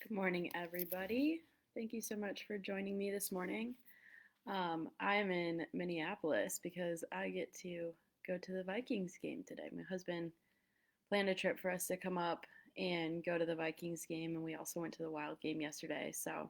Good morning, everybody. Thank you so much for joining me this morning. I'm in Minneapolis because I get to go to the Vikings game today. My husband planned a trip for us to come up and go to the Vikings game, and we also went to the Wild game yesterday. So,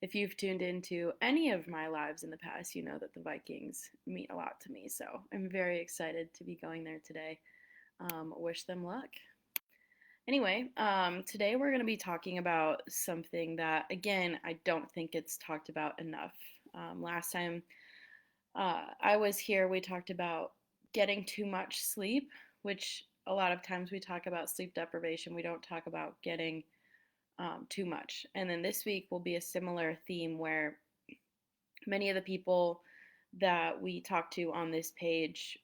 if you've tuned into any of my lives in the past, you know that the Vikings mean a lot to me. So, I'm very excited to be going there today. Wish them luck. Anyway, today we're going to be talking about something that, again, I don't think it's talked about enough. Last time I was here, we talked about getting too much sleep, which a lot of times we talk about sleep deprivation. We don't talk about getting too much. And then this week will be a similar theme where many of the people that we talked to on this page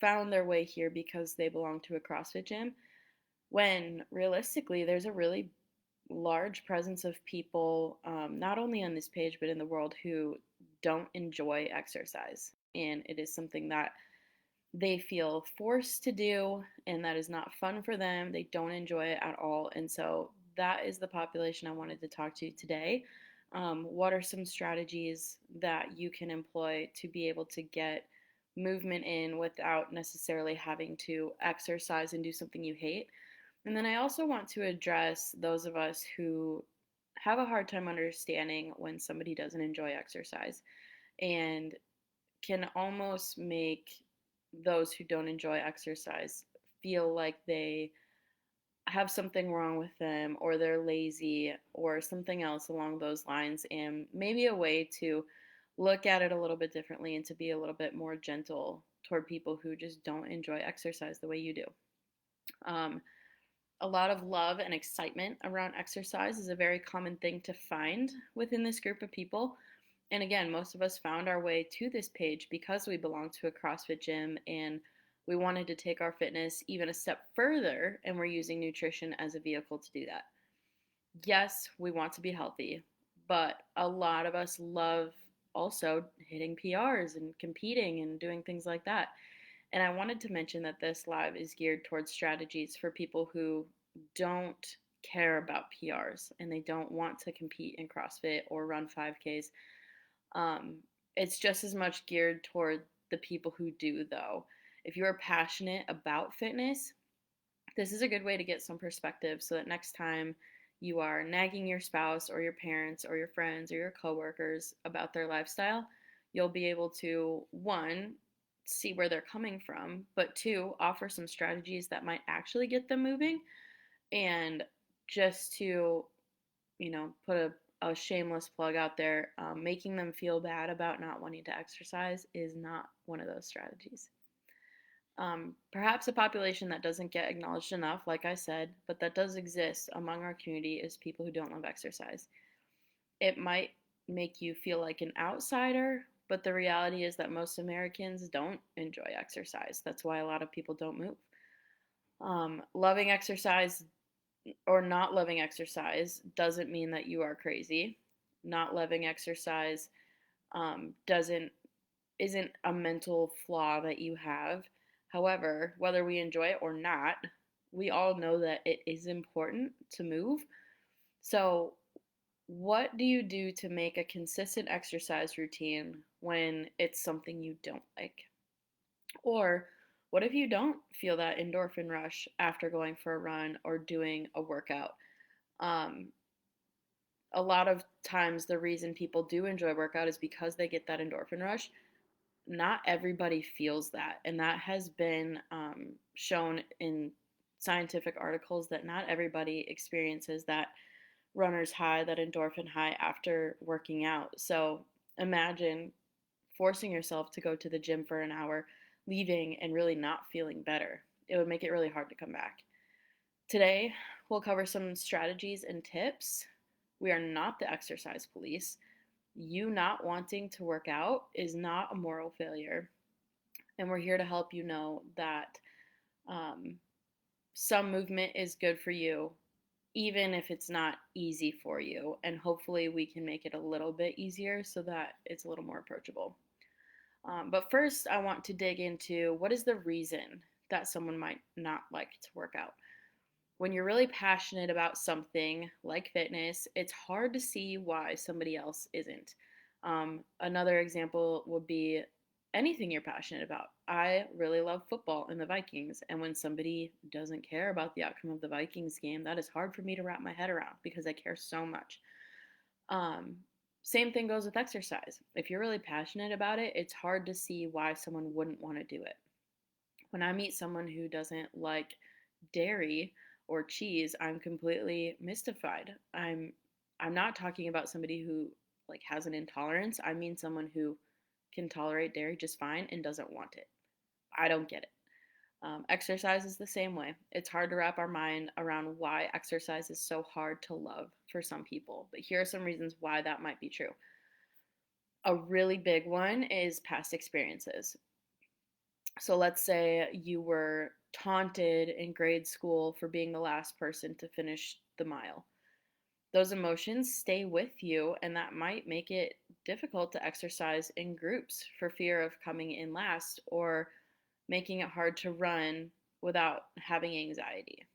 found their way here because they belong to a CrossFit gym when realistically there's a really large presence of people, not only on this page, but in the world who don't enjoy exercise. And it is something that they feel forced to do, and that is not fun for them. They don't enjoy it at all. And so that is the population I wanted to talk to today. What are some strategies that you can employ to be able to get movement in without necessarily having to exercise and do something you hate? And then I also want to address those of us who have a hard time understanding when somebody doesn't enjoy exercise and can almost make those who don't enjoy exercise feel like they have something wrong with them or they're lazy or something else along those lines, and maybe a way to look at it a little bit differently and to be a little bit more gentle toward people who just don't enjoy exercise the way you do. Um, a lot of love and excitement around exercise is a very common thing to find within this group of people. And again, most of us found our way to this page because we belong to a CrossFit gym and we wanted to take our fitness even a step further, and we're using nutrition as a vehicle to do that. Yes, we want to be healthy, but a lot of us love also hitting PRs and competing and doing things like that. And I wanted to mention that this live is geared towards strategies for people who don't care about PRs and they don't want to compete in CrossFit or run 5Ks. Um, it's just as much geared toward the people who do, though. If you're passionate about fitness, this is a good way to get some perspective so that next time you are nagging your spouse or your parents or your friends or your coworkers about their lifestyle, you'll be able to, one, see where they're coming from, but two, offer some strategies that might actually get them moving. And just to, put a shameless plug out there, making them feel bad about not wanting to exercise is not one of those strategies. Perhaps a population that doesn't get acknowledged enough, like I said, but that does exist among our community is people who don't love exercise. It might make you feel like an outsider, but the reality is that most Americans don't enjoy exercise. That's why a lot of people don't move. Loving exercise or not loving exercise doesn't mean that you are crazy. Not loving exercise doesn't isn't a mental flaw that you have. However, whether we enjoy it or not, we all know that it is important to move. So, what do you do to make a consistent exercise routine when it's something you don't like? Or what if you don't feel that endorphin rush after going for a run or doing a workout? Um, a lot of times, the reason people do enjoy workout is because they get that endorphin rush. Not everybody feels that, and that has been shown in scientific articles that not everybody experiences that runner's high, that endorphin high after working out. So imagine forcing yourself to go to the gym for an hour, leaving and really not feeling better. It would make it really hard to come back. Today, we'll cover some strategies and tips. We are not the exercise police. You not wanting to work out is not a moral failure. And we're here to help you know that um, some movement is good for you, even if it's not easy for you. And hopefully, we can make it a little bit easier so that it's a little more approachable. But first, I want to dig into what is the reason that someone might not like to work out. When you're really passionate about something like fitness, it's hard to see why somebody else isn't. Another example would be anything you're passionate about. I really love football and the Vikings, and when somebody doesn't care about the outcome of the Vikings game, that is hard for me to wrap my head around because I care so much. Um, Same thing goes with exercise. If you're really passionate about it, it's hard to see why someone wouldn't want to do it. When I meet someone who doesn't like dairy or cheese, I'm completely mystified. I'm not talking about somebody who like has an intolerance. I mean someone who can tolerate dairy just fine and doesn't want it. I don't get it. Exercise is the same way. It's hard to wrap our mind around why exercise is so hard to love for some people, but here are some reasons why that might be true. A really big one is past experiences. So let's say you were taunted in grade school for being the last person to finish the mile. Those emotions stay with you, and that might make it difficult to exercise in groups for fear of coming in last or making it hard to run without having anxiety.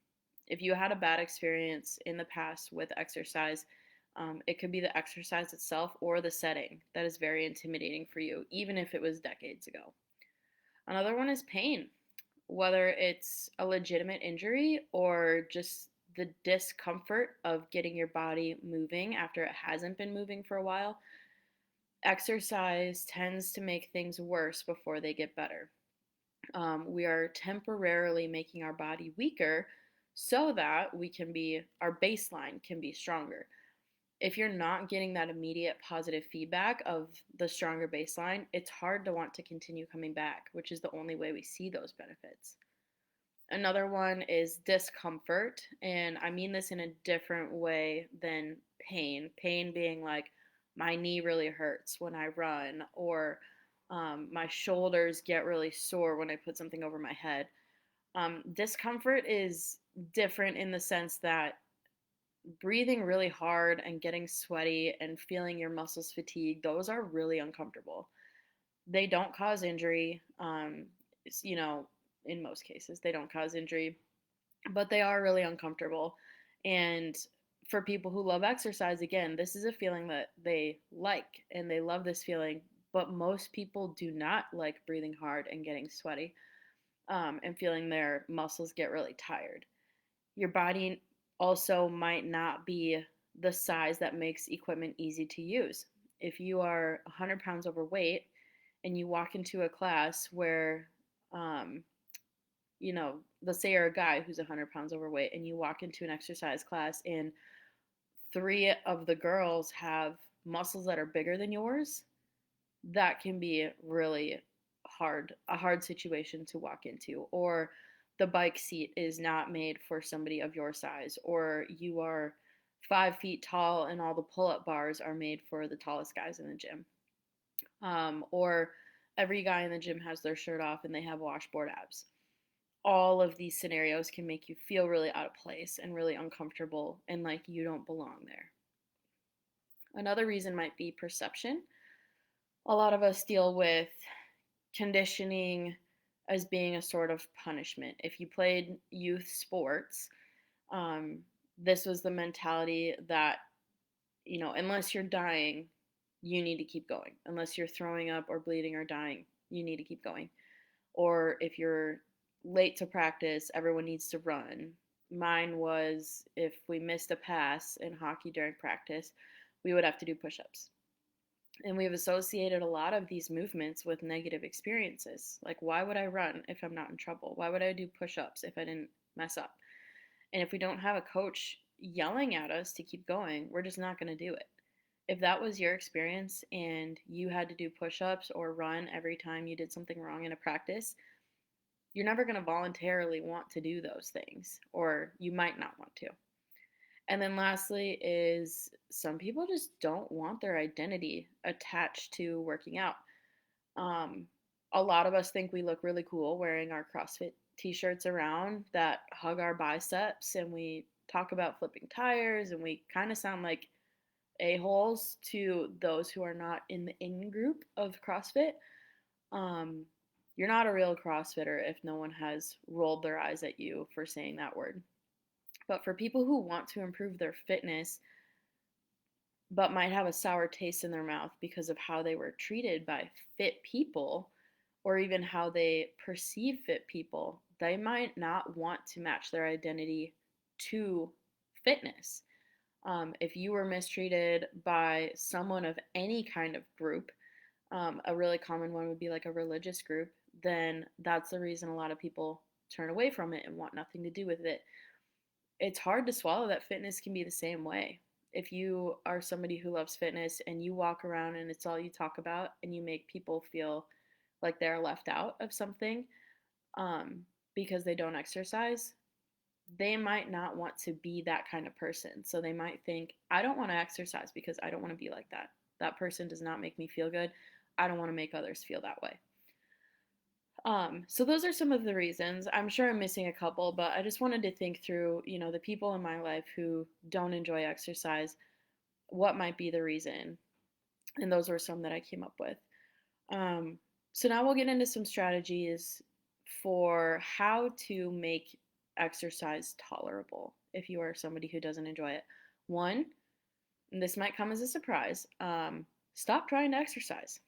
If you had a bad experience in the past with exercise, it could be the exercise itself or the setting that is very intimidating for you, even if it was decades ago. Another one is pain, whether it's a legitimate injury or just the discomfort of getting your body moving after it hasn't been moving for a while. Exercise tends to make things worse before they get better. We are temporarily making our body weaker so that our baseline can be stronger. If you're not getting that immediate positive feedback of the stronger baseline, it's hard to want to continue coming back, which is the only way we see those benefits. Another one is discomfort, and I mean this in a different way than pain. Pain being like my knee really hurts when I run, or my shoulders get really sore when I put something over my head. Discomfort is different in the sense that breathing really hard and getting sweaty and feeling your muscles fatigue, those are really uncomfortable. They don't cause injury. You know, in most cases, they don't cause injury, but they are really uncomfortable. And for people who love exercise, again, this is a feeling that they like and they love this feeling, but most people do not like breathing hard and getting sweaty and feeling their muscles get really tired. Your body also might not be the size that makes equipment easy to use. If you are 100 pounds overweight and you walk into a class where, um, let's say you're a guy who's 100 pounds overweight and you walk into an exercise class and three of the girls have muscles that are bigger than yours, that can be really a hard situation to walk into. Or the bike seat is not made for somebody of your size, or you are 5 feet tall and all the pull up bars are made for the tallest guys in the gym. Or every guy in the gym has their shirt off and they have washboard abs. All of these scenarios can make you feel really out of place and really uncomfortable and like you don't belong there. Another reason might be perception. A lot of us deal with conditioning as being a sort of punishment. If you played youth sports, um, this was the mentality that, unless you're dying, you need to keep going. Unless you're throwing up or bleeding or dying, you need to keep going. Or if you're late to practice, everyone needs to run. Mine was if we missed a pass in hockey during practice, we would have to do push ups. And we've associated a lot of these movements with negative experiences. Like, why would I run if I'm not in trouble? Why would I do push ups if I didn't mess up? And if we don't have a coach yelling at us to keep going, we're just not going to do it. If that was your experience and you had to do push ups or run every time you did something wrong in a practice, you're never going to voluntarily want to do those things, or you might not want to. And then lastly is some people just don't want their identity attached to working out. Um, a lot of us think we look really cool wearing our CrossFit t-shirts around that hug our biceps, and we talk about flipping tires, and we kind of sound like a-holes to those who are not in the in group of CrossFit. Um, you're not a real CrossFitter if no one has rolled their eyes at you for saying that word. But for people who want to improve their fitness, but might have a sour taste in their mouth because of how they were treated by fit people, or even how they perceive fit people, they might not want to match their identity to fitness. If you were mistreated by someone of any kind of group, a really common one would be like a religious group, then that's the reason a lot of people turn away from it and want nothing to do with it. It's hard to swallow that fitness can be the same way. If you are somebody who loves fitness and you walk around and it's all you talk about and you make people feel like they're left out of something, because they don't exercise, they might not want to be that kind of person. So they might think, I don't want to exercise because I don't want to be like that. That person does not make me feel good. I don't want to make others feel that way. So those are some of the reasons. I'm sure I'm missing a couple, but I just wanted to think through, the people in my life who don't enjoy exercise, what might be the reason. And those were some that I came up with. Um, so now we'll get into some strategies for how to make exercise tolerable if you are somebody who doesn't enjoy it. One, and this might come as a surprise, stop trying to exercise.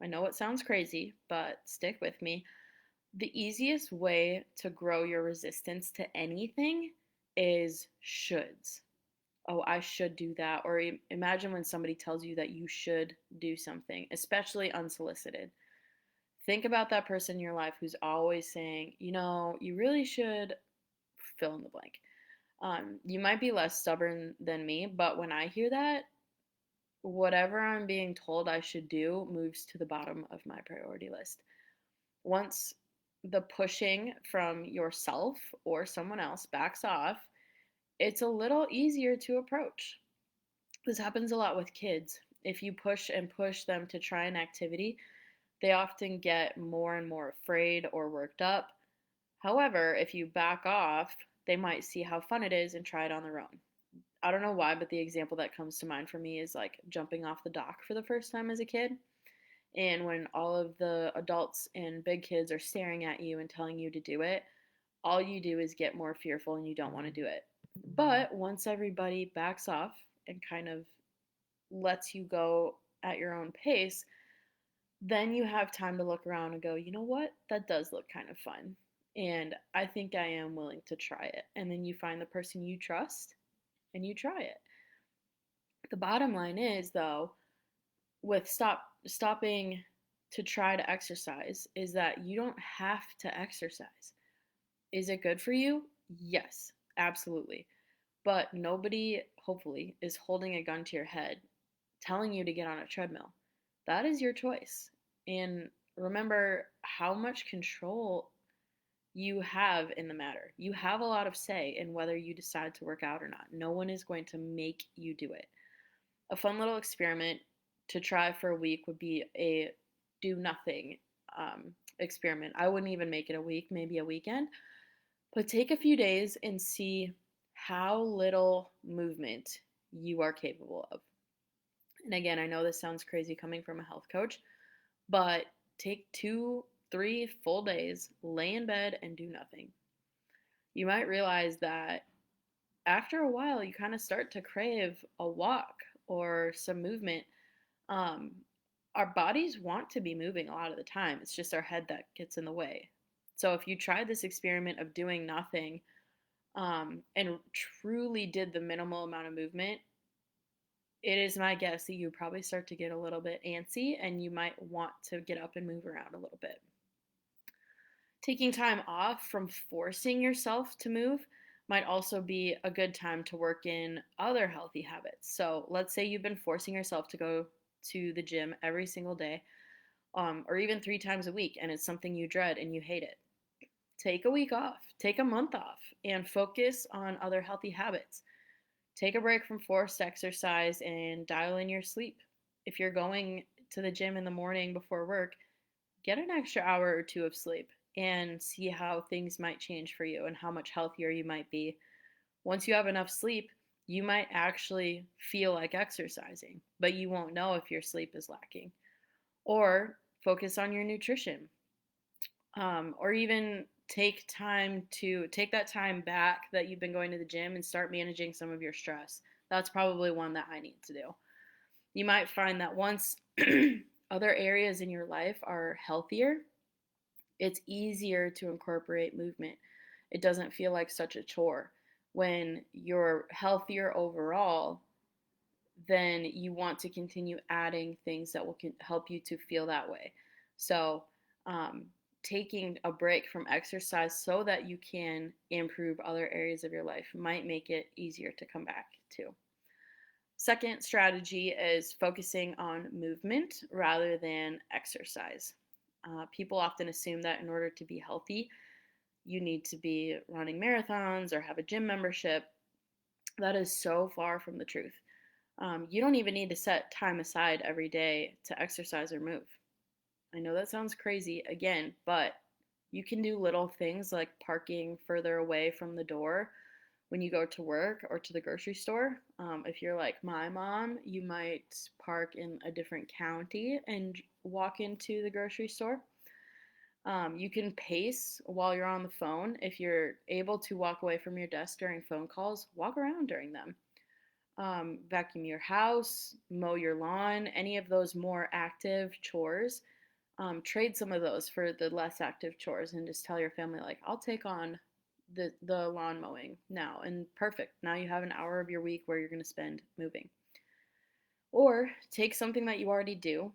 I know it sounds crazy, but stick with me. The easiest way to grow your resistance to anything is shoulds. Oh, I should do that. Or imagine when somebody tells you that you should do something, especially unsolicited. Think about that person in your life who's always saying, you really should fill in the blank. You might be less stubborn than me, but when I hear that, whatever I'm being told I should do moves to the bottom of my priority list. Once the pushing from yourself or someone else backs off, it's a little easier to approach. This happens a lot with kids. If you push and push them to try an activity, they often get more and more afraid or worked up. However, if you back off, they might see how fun it is and try it on their own. I don't know why, but the example that comes to mind for me is like jumping off the dock for the first time as a kid. And when all of the adults and big kids are staring at you and telling you to do it, all you do is get more fearful and you don't want to do it. But once everybody backs off and kind of lets you go at your own pace, then you have time to look around and go, you know what? That does look kind of fun. And I think I am willing to try it. And then you find the person you trust and you try it. The bottom line is, though, with stopping to try to exercise, is that you don't have to exercise. Is it good for you? Yes, absolutely. But nobody, hopefully, is holding a gun to your head telling you to get on a treadmill. That is your choice. And remember how much control you have in the matter. You have a lot of say in whether you decide to work out or not. No one is going to make you do it. A fun little experiment to try for a week would be a do nothing experiment. I wouldn't even make it a week, maybe a weekend, but take a few days and see how little movement you are capable of. And again, I know this sounds crazy coming from a health coach, but take 2, 3 full days, lay in bed, and do nothing. You might realize that after a while, you kind of start to crave a walk or some movement. Um, our bodies want to be moving a lot of the time. It's just our head that gets in the way. So if you tried this experiment of doing nothing, and truly did the minimal amount of movement, it is my guess that you probably start to get a little bit antsy and you might want to get up and move around a little bit. Taking time off from forcing yourself to move might also be a good time to work in other healthy habits. So let's say you've been forcing yourself to go to the gym every single day, or even 3 times a week, and it's something you dread and you hate it. Take a week off, take a month off, and focus on other healthy habits. Take a break from forced exercise and dial in your sleep. If you're going to the gym in the morning before work, get an extra hour or two of sleep and see how things might change for you and how much healthier you might be. Once you have enough sleep, you might actually feel like exercising, but you won't know if your sleep is lacking. Or focus on your nutrition. Or even take that time back that you've been going to the gym and start managing some of your stress. That's probably one that I need to do. You might find that once other areas in your life are healthier, it's easier to incorporate movement. It doesn't feel like such a chore. When you're healthier overall, then you want to continue adding things that will help you to feel that way. So, um, taking a break from exercise so that you can improve other areas of your life might make it easier to come back to. Second strategy is focusing on movement rather than exercise. People often assume that in order to be healthy, you need to be running marathons or have a gym membership. That is so far from the truth. You don't even need to set time aside every day to exercise or move. I know that sounds crazy again, but you can do little things like parking further away from the door when you go to work or to the grocery store. If you're like my mom, you might park in a different county and walk into the grocery store. You can pace while you're on the phone. If you're able to walk away from your desk during phone calls, walk around during them. Vacuum your house, mow your lawn, any of those more active chores. Trade some of those for the less active chores and just tell your family, like, I'll take on the lawn mowing now. And perfect. Now you have an hour of your week where you're going to spend moving. Or take something that you already do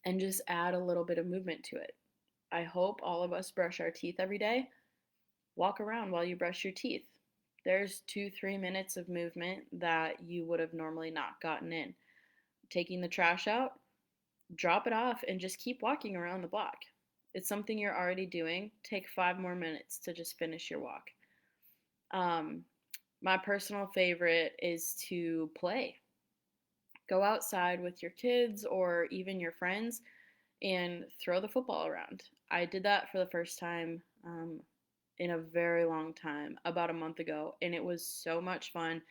and just add a little bit of movement to it. I hope all of us brush our teeth every day. Walk around while you brush your teeth. There's 2-3 minutes of movement that you would have normally not gotten in. Taking the trash out, drop it off, and just keep walking around the block. It's something you're already doing. Take 5 more minutes to just finish your walk. Um, my personal favorite is to play. Go outside with your kids or even your friends and throw the football around. I did that for the first time in a very long time, about a month ago, and it was so much fun.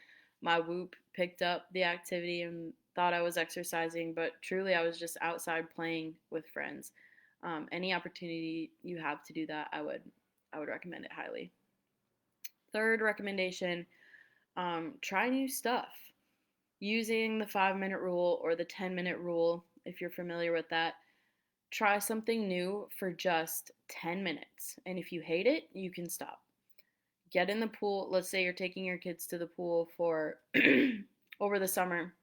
My Whoop picked up the activity and thought I was exercising, but truly I was just outside playing with friends. Any opportunity you have to do that, I would recommend it highly. Third recommendation: try new stuff. Using the 5 minute rule or the 10-minute rule, if you're familiar with that, try something new for just 10 minutes. And if you hate it, you can stop. Get in the pool. Let's say you're taking your kids to the pool for over the summer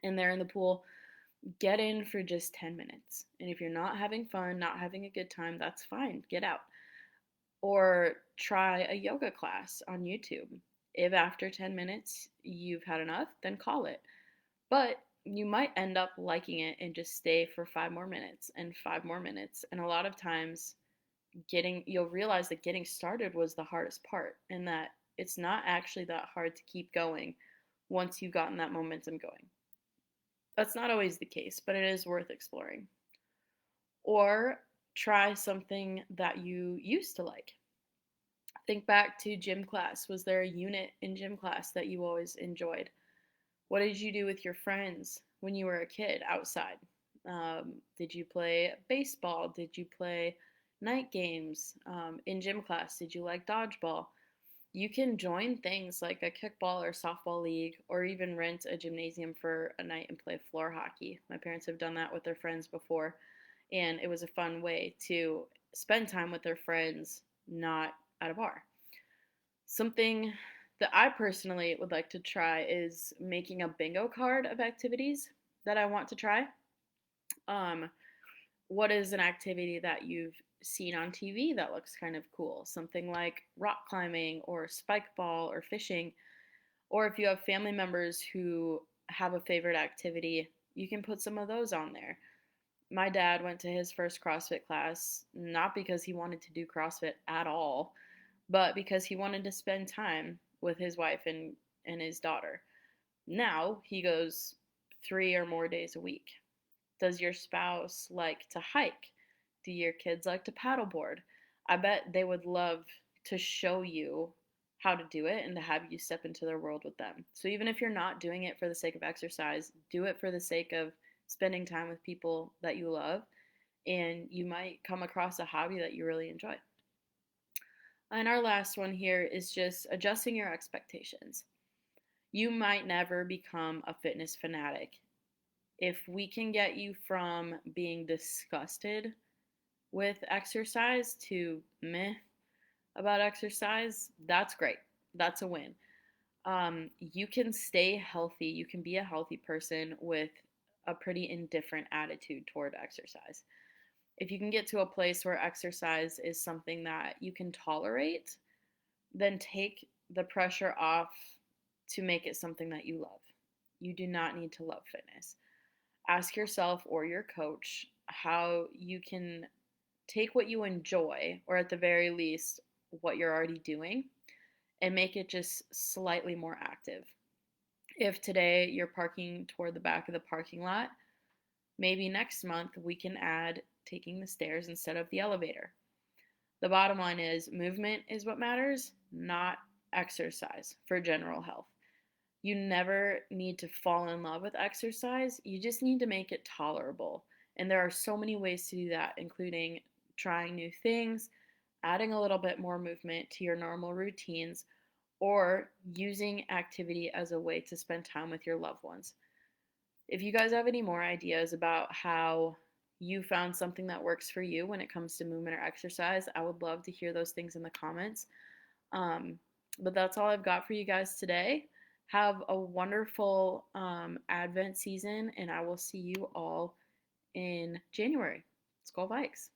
and they're in the pool. Get in for just 10 minutes. And if you're not having fun, not having a good time, that's fine. Get out. Or try a yoga class on YouTube. If after 10 minutes you've had enough, then call it. But you might end up liking it and just stay for 5 more minutes and 5 more minutes. And a lot of times you'll realize that getting started was the hardest part and that it's not actually that hard to keep going once you've gotten that momentum going. That's not always the case, but it is worth exploring. Or try something that you used to like. Think back to gym class. Was there a unit in gym class that you always enjoyed? What did you do with your friends when you were a kid outside? Did you play baseball? Did you play night games? In gym class, did you like dodgeball? You can join things like a kickball or softball league, or even rent a gymnasium for a night and play floor hockey. My parents have done that with their friends before, and it was a fun way to spend time with their friends, not at a bar. Something that I personally would like to try is making a bingo card of activities that I want to try. Um, what is an activity that you've seen on TV that looks kind of cool? Something like rock climbing or spike ball or fishing. Or if you have family members who have a favorite activity, you can put some of those on there. My dad went to his first CrossFit class not because he wanted to do CrossFit at all, but because he wanted to spend time with his wife and his daughter. Now he goes 3 or more days a week. Does your spouse like to hike? Do your kids like to paddleboard? I bet they would love to show you how to do it and to have you step into their world with them. So even if you're not doing it for the sake of exercise, do it for the sake of spending time with people that you love, and you might come across a hobby that you really enjoy. And our last one here is just adjusting your expectations. You might never become a fitness fanatic. If we can get you from being disgusted with exercise to meh about exercise, that's great. That's a win. You can stay healthy. You can be a healthy person with a pretty indifferent attitude toward exercise. If you can get to a place where exercise is something that you can tolerate, then take the pressure off to make it something that you love. You do not need to love fitness. Ask yourself or your coach how you can take what you enjoy, or at the very least, what you're already doing, and make it just slightly more active. If today you're parking toward the back of the parking lot, maybe next month we can add taking the stairs instead of the elevator. The bottom line is movement is what matters, not exercise for general health. You never need to fall in love with exercise, you just need to make it tolerable. And there are so many ways to do that, including trying new things, adding a little bit more movement to your normal routines, or using activity as a way to spend time with your loved ones. If you guys have any more ideas about how you found something that works for you when it comes to movement or exercise, I would love to hear those things in the comments. Um, but that's all I've got for you guys today. Have a wonderful Advent season, and I will see you all in January. Let's go Vikes.